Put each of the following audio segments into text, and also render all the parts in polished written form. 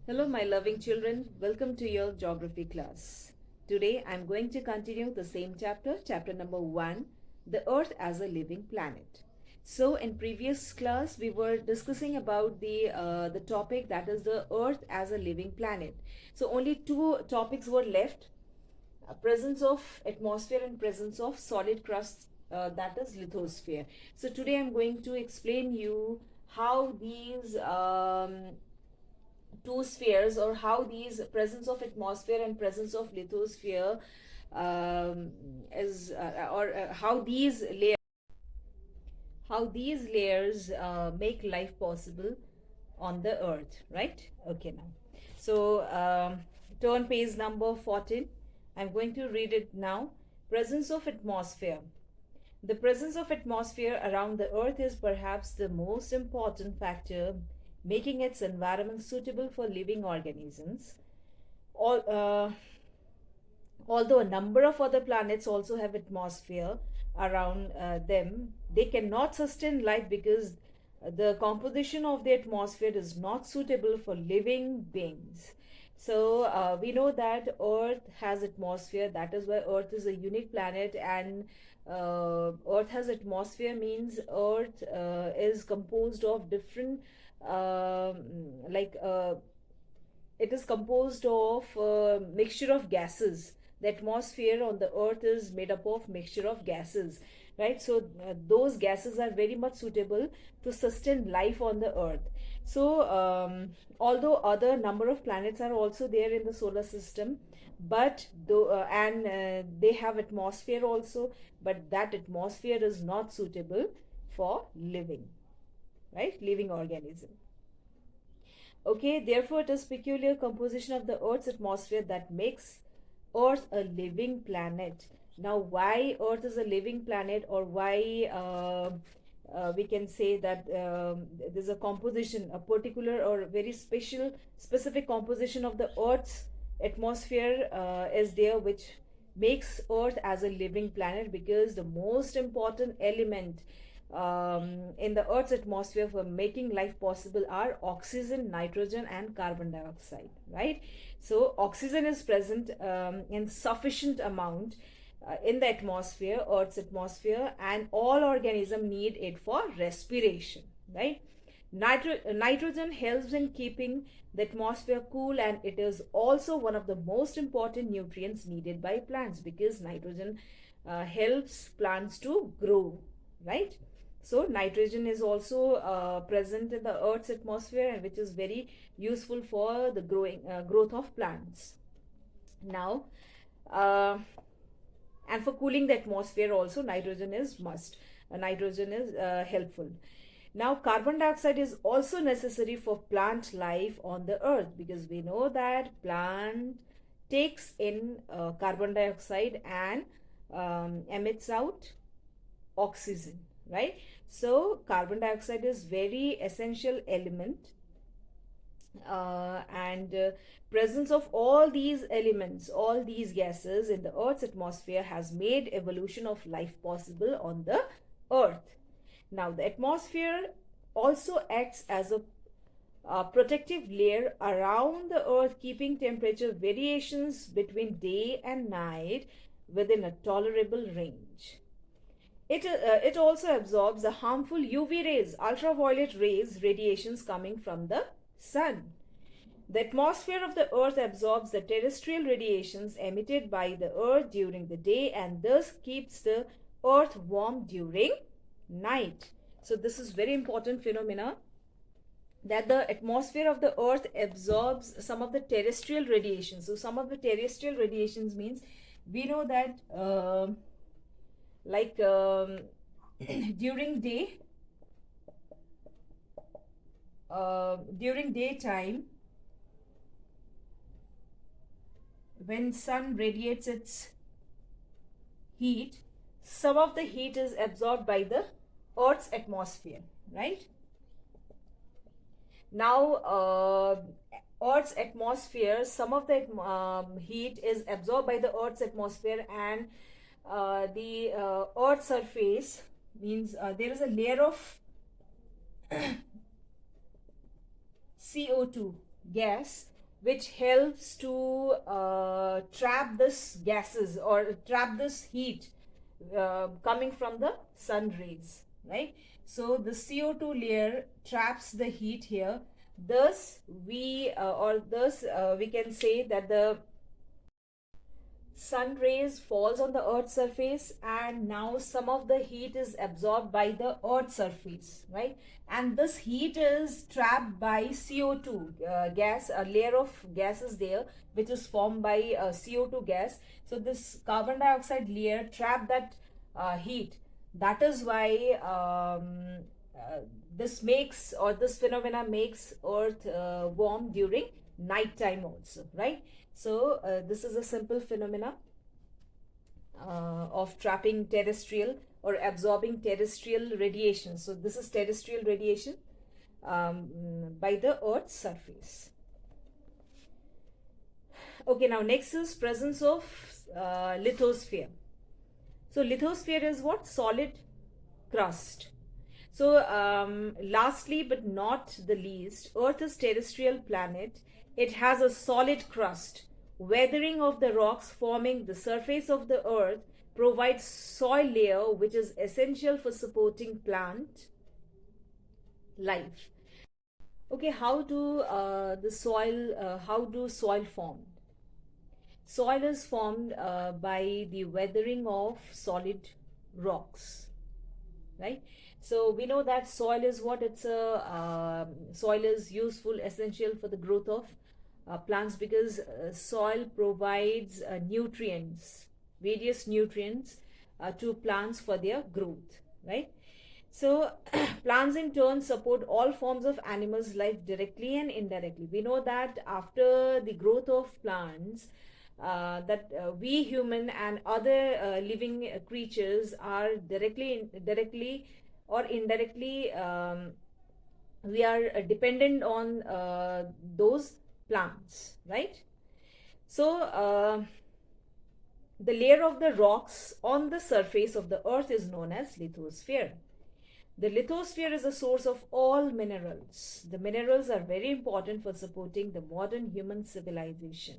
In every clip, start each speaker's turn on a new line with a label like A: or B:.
A: Hello, my loving children. Welcome to your geography class. Today, I'm going to continue the same chapter, chapter number 1, the Earth as a living planet. So, in previous class, we were discussing about the topic that is the Earth as a living planet. So, only two topics were left: presence of atmosphere and presence of solid crust, that is lithosphere. So, today I'm going to explain you how these two spheres, or how these presence of atmosphere and presence of lithosphere is or how these layers make life possible on the earth, right? Okay, now so turn page number 14. I'm going to read it now. Presence of atmosphere. The presence of atmosphere around the earth is perhaps the most important factor making its environment suitable for living organisms. All, although a number of other planets also have atmosphere around them, they cannot sustain life because the composition of the atmosphere is not suitable for living beings. So we know that Earth has atmosphere. That is why Earth is a unique planet, and Earth has atmosphere means Earth is composed of different like it is composed of a mixture of gases. The atmosphere on the earth is made up of mixture of gases, right? So those gases are very much suitable to sustain life on the earth. So although other number of planets are also there in the solar system, but though and they have atmosphere also, but that atmosphere is not suitable for living, right? Living organism. Okay, therefore, it is peculiar composition of the Earth's atmosphere that makes Earth a living planet. Now, why Earth is a living planet, or why we can say that there's a composition, a particular or very specific composition of the Earth's atmosphere is there, which makes Earth as a living planet, because the most important element in the Earth's atmosphere for making life possible are oxygen, nitrogen, and carbon dioxide, right? So, oxygen is present in sufficient amount in the atmosphere, Earth's atmosphere, and all organisms need it for respiration, right? Nitrogen helps in keeping the atmosphere cool, and it is also one of the most important nutrients needed by plants, because nitrogen helps plants to grow, right? So nitrogen is also present in the earth's atmosphere, and which is very useful for the growth of plants. Now uh, and for cooling the atmosphere also, nitrogen is must. Nitrogen is helpful. Now carbon dioxide is also necessary for plant life on the earth, because we know that plant takes in carbon dioxide and emits out oxygen, right? So carbon dioxide is very essential element, and presence of all these elements, all these gases in the earth's atmosphere has made evolution of life possible on the earth. Now the atmosphere also acts as a protective layer around the earth, keeping temperature variations between day and night within a tolerable range. It also absorbs the harmful UV rays, ultraviolet rays, radiations coming from the sun. The atmosphere of the earth absorbs the terrestrial radiations emitted by the earth during the day, and thus keeps the earth warm during night. So this is very important phenomena, that the atmosphere of the earth absorbs some of the terrestrial radiations. So some of the terrestrial radiations means, we know that like during day during daytime, when sun radiates its heat, some of the heat is absorbed by the earth's atmosphere, right? Now earth's atmosphere, some of the heat is absorbed by the earth's atmosphere, and the earth's surface means there is a layer of CO2 gas which helps to trap this gases or trap this heat coming from the sun rays, right? So the CO2 layer traps the heat here. Thus we can say that the sun rays falls on the earth's surface, and now some of the heat is absorbed by the earth's surface, right? And this heat is trapped by CO2 gas. A layer of gas is there which is formed by CO2 gas. So this carbon dioxide layer trap that heat. That is why this makes, or this phenomena makes earth warm during night time also, right? So this is a simple phenomena of trapping terrestrial or absorbing terrestrial radiation. So this is terrestrial radiation by the earth's surface. Okay, now next is presence of lithosphere. So lithosphere is what? Solid crust. So lastly but not the least, Earth is terrestrial planet. It has a solid crust. Weathering of the rocks forming the surface of the earth provides soil layer which is essential for supporting plant life. Okay, how do soil form? Soil is formed by the weathering of solid rocks, right? So we know that soil is what? Soil is useful, essential for the growth of plants, because soil provides nutrients, various nutrients to plants for their growth, right? So plants in turn support all forms of animals' life directly and indirectly. We know that after the growth of plants, we human and other living creatures are directly or indirectly, we are dependent on those plants, right? So the layer of the rocks on the surface of the earth is known as lithosphere. The lithosphere is a source of all minerals. The minerals are very important for supporting the modern human civilization.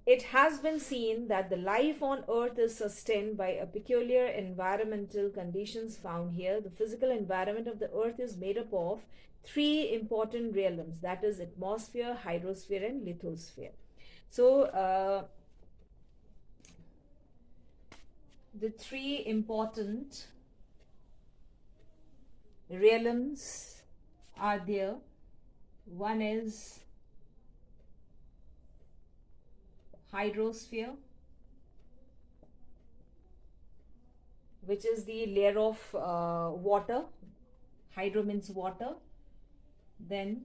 A: It has been seen that the life on earth is sustained by a peculiar environmental conditions found here. The physical environment of the earth is made up of three important realms, that is atmosphere, hydrosphere and lithosphere. So the three important realms are there. One is hydrosphere, which is the layer of water. Hydro means water. Then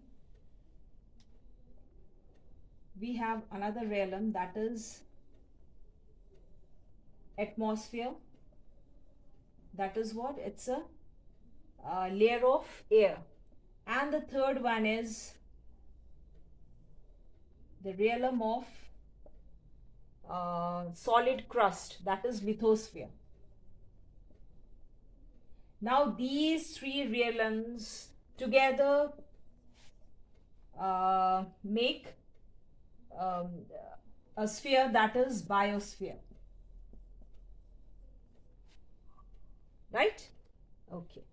A: we have another realm, that is atmosphere. That is what? It's a layer of air. And the third one is the realm of solid crust, that is lithosphere. Now these three realms together make a sphere, that is biosphere, right? Okay.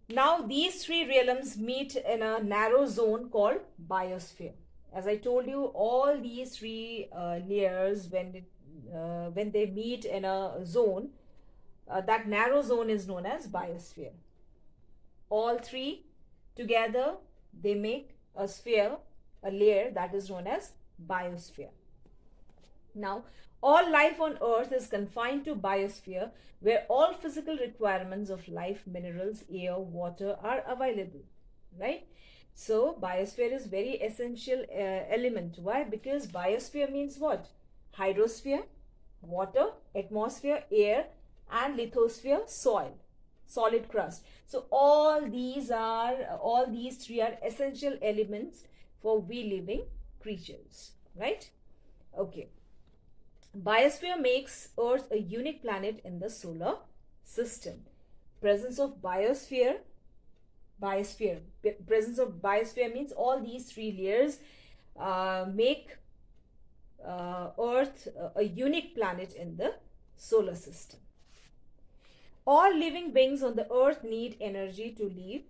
A: Now these three realms meet in a narrow zone called biosphere. As I told you, all these three layers, when they meet in a zone, that narrow zone is known as biosphere. All three together, they make a sphere, a layer, that is known as biosphere. Now, all life on earth is confined to biosphere, where all physical requirements of life, minerals, air, water are available, right? So biosphere is very essential element. Why? Because biosphere means what? Hydrosphere, water, atmosphere, air, and lithosphere, soil, solid crust. So all these three are essential elements for we living creatures, right? Okay. Biosphere makes Earth a unique planet in the solar system. Presence of biosphere biosphere. Presence of biosphere means all these three layers make Earth a unique planet in the solar system. All living beings on the Earth need energy to live.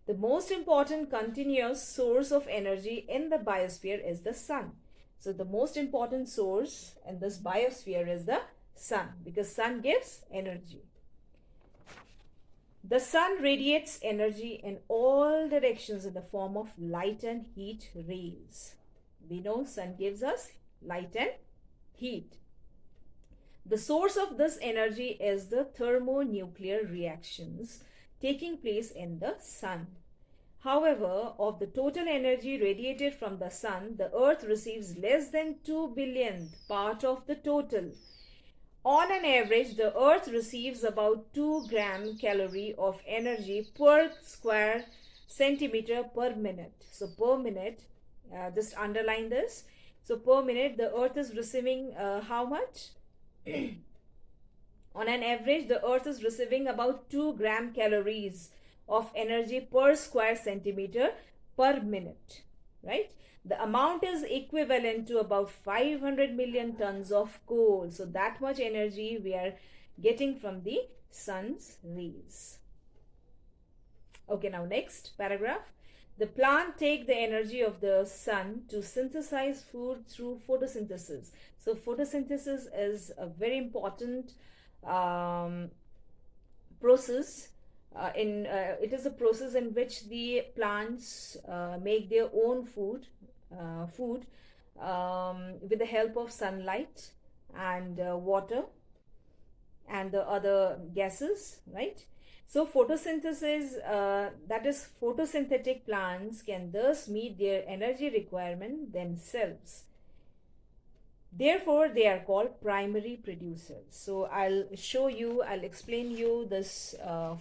A: The most important continuous source of energy in the biosphere is the sun. So the most important source in this biosphere is the sun, because sun gives energy. The sun radiates energy in all directions in the form of light and heat rays. We know sun gives us light and heat. The source of this energy is the thermonuclear reactions taking place in the sun. However, of the total energy radiated from the sun, the earth receives less than 2 billionth part of the total. On an average, the earth receives about 2 gram calorie of energy per square centimeter per minute. So per minute, just underline this. So per minute, the earth is receiving how much? On an average, the earth is receiving about 2 gram calories of energy per square centimeter per minute, right? The amount is equivalent to about 500 million tons of coal. So that much energy we are getting from the sun's rays. Okay, now next paragraph. The plant take the energy of the sun to synthesize food through photosynthesis. So photosynthesis is a very important process. It is a process in which the plants make their own food with the help of sunlight and water and the other gases, right? So photosynthesis, that is photosynthetic plants can thus meet their energy requirement themselves. Therefore, they are called primary producers. So I'll explain you this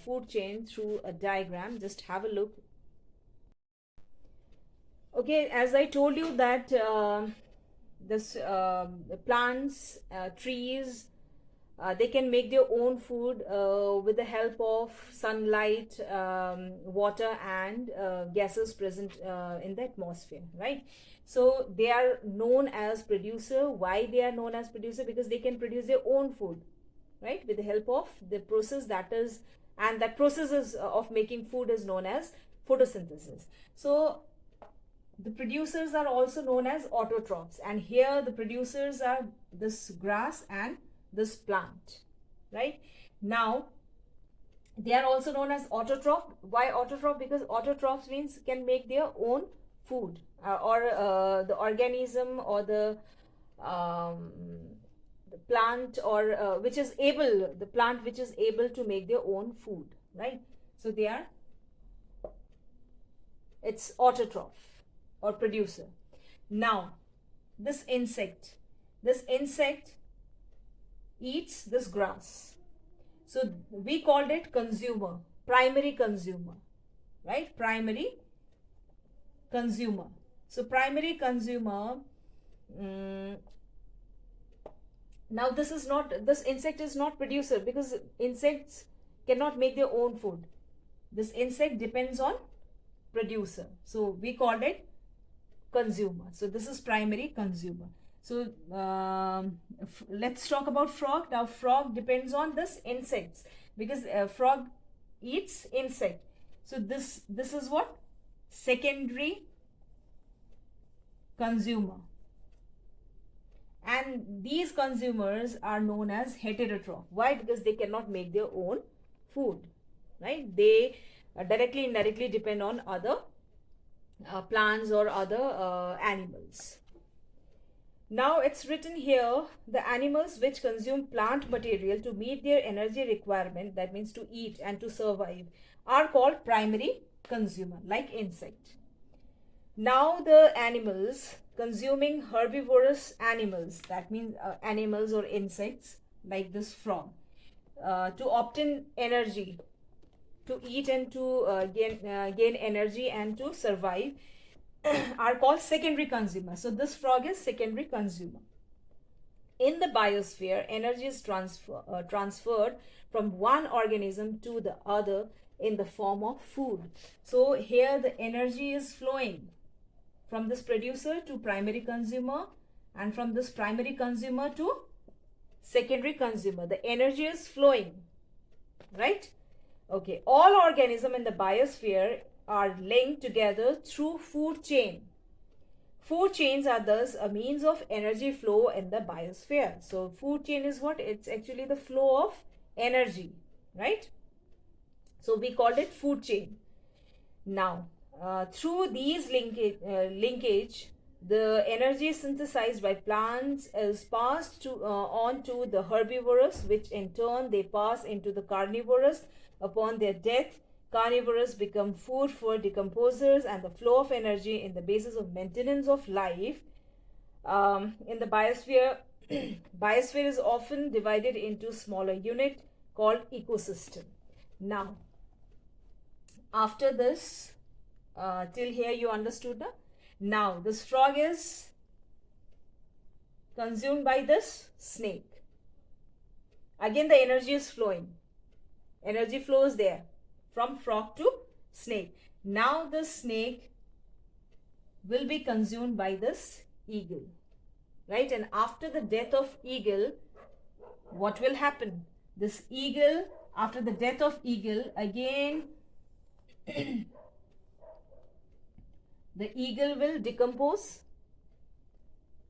A: food chain through a diagram. Just have a look. Okay, as I told you that this plants, trees, they can make their own food with the help of sunlight, water, and gases present in the atmosphere, right? So they are known as producer. Why they are known as producer? Because they can produce their own food, right, with the help of the process that process of making food is known as photosynthesis. So the producers are also known as autotrophs, and here the producers are this grass and this plant, right? Now they are also known as autotroph. Why autotroph? Because autotrophs means can make their own food, or the organism or the plant, or the plant which is able to make their own food, right? So it's autotroph or producer. Now this insect eats this grass, so we called it consumer, primary consumer, right? Primary consumer. So primary consumer. Now this insect is not producer, because insects cannot make their own food. This insect depends on producer, so we called it consumer. So this is primary consumer. So let's talk about frog. Now frog depends on this insects, because frog eats insect. So this is what? Secondary consumer. And these consumers are known as heterotroph. Why? Because they cannot make their own food, right? They directly, indirectly depend on other plants or other animals. Now it's written here, the animals which consume plant material to meet their energy requirement, that means to eat and to survive, are called primary consumer, like insect. Now the animals consuming herbivorous animals, that means animals or insects like this frog, to obtain energy, to eat and to gain energy and to survive, are called secondary consumers. So this frog is secondary consumer. In the biosphere, energy is transferred from one organism to the other in the form of food. So here the energy is flowing from this producer to primary consumer, and from this primary consumer to secondary consumer. The energy is flowing, right? Okay, all organisms in the biosphere are linked together through food chain. Food chains are thus a means of energy flow in the biosphere. So food chain is what? It's actually the flow of energy, right? So we called it food chain. Now, through these linkage, the energy synthesized by plants is passed on to the herbivorous, which in turn they pass into the carnivorous. Upon their death, carnivorous become food for decomposers, and the flow of energy in the basis of maintenance of life in the biosphere. Biosphere is often divided into smaller unit called ecosystem. Now, after this, till here you understood, na? Now this frog is consumed by this snake. Again the energy is flowing. Energy flows there from frog to snake. Now the snake will be consumed by this eagle, right? And after the death of eagle, what will happen? This eagle, after the death of eagle, again the eagle will decompose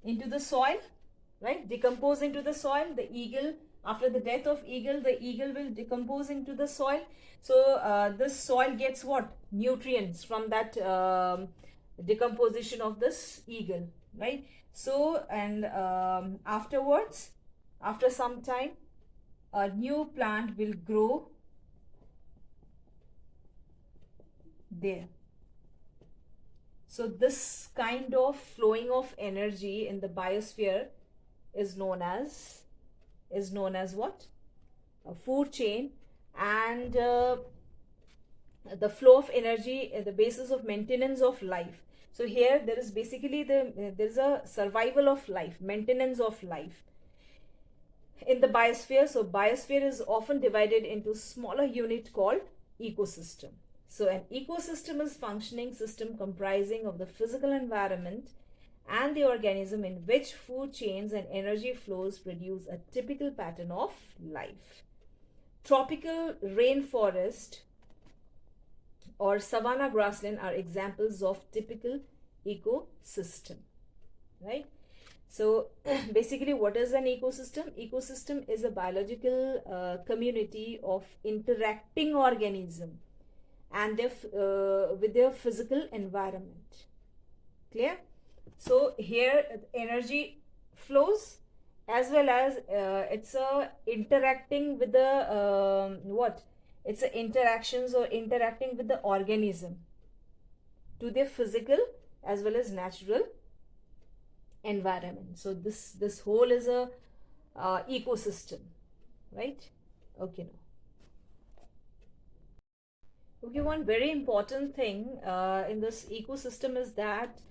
A: into the soil, right? Decompose into the soil. The eagle, after the death of eagle, the eagle will decompose into the soil. So this soil gets what? Nutrients from that decomposition of this eagle, right? So, and afterwards, after some time, a new plant will grow there. So this kind of flowing of energy in the biosphere is known as what? A food chain. And the flow of energy at the basis of maintenance of life. So here there is basically there is a survival of life, maintenance of life in the biosphere. So biosphere is often divided into smaller unit called ecosystem. So an ecosystem is functioning system comprising of the physical environment and the organism in which food chains and energy flows produce a typical pattern of life. Tropical rainforest or savanna grassland are examples of typical ecosystem, right? So basically, what is an ecosystem? Ecosystem is a biological community of interacting organism and with their physical environment. Clear? So here energy flows, as well as it's interacting with the what? It's interactions or interacting with the organism to their physical as well as natural environment. So this whole is a ecosystem, right? Okay, now. Okay, one very important thing in this ecosystem is that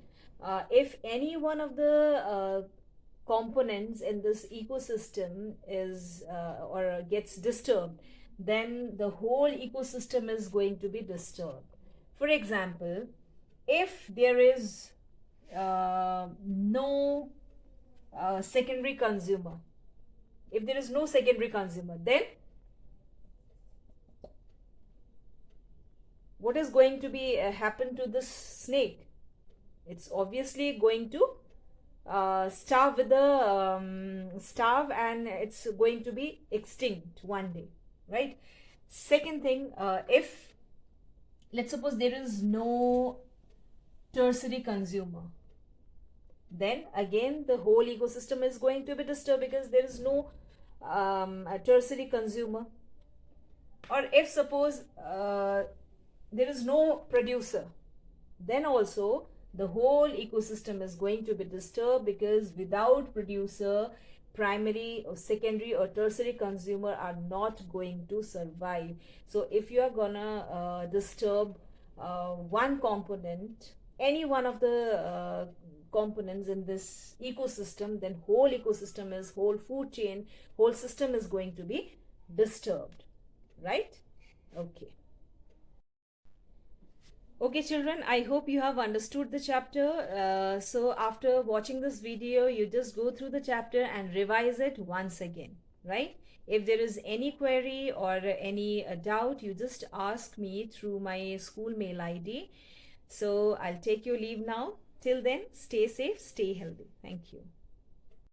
A: if any one of the components in this ecosystem is or gets disturbed, then the whole ecosystem is going to be disturbed. For example, if there is no secondary consumer, if there is no secondary consumer, then what is going to be happen to this snake? It's obviously going to starve with the starve, and it's going to be extinct one day, right? Second thing, if let's suppose there is no tertiary consumer, then again the whole ecosystem is going to be disturbed because there is no tertiary consumer. Or if suppose there is no producer, then also the whole ecosystem is going to be disturbed, because without producer, primary or secondary or tertiary consumer are not going to survive. So if you are gonna disturb one component, any one of the components in this ecosystem, then whole ecosystem is, whole food chain, whole system is going to be disturbed, right? Okay. Okay, children, I hope you have understood the chapter. So, after watching this video, you just go through the chapter and revise it once again, right? If there is any query or any doubt, you just ask me through my school mail ID. So, I'll take your leave now. Till then, stay safe, stay healthy. Thank you.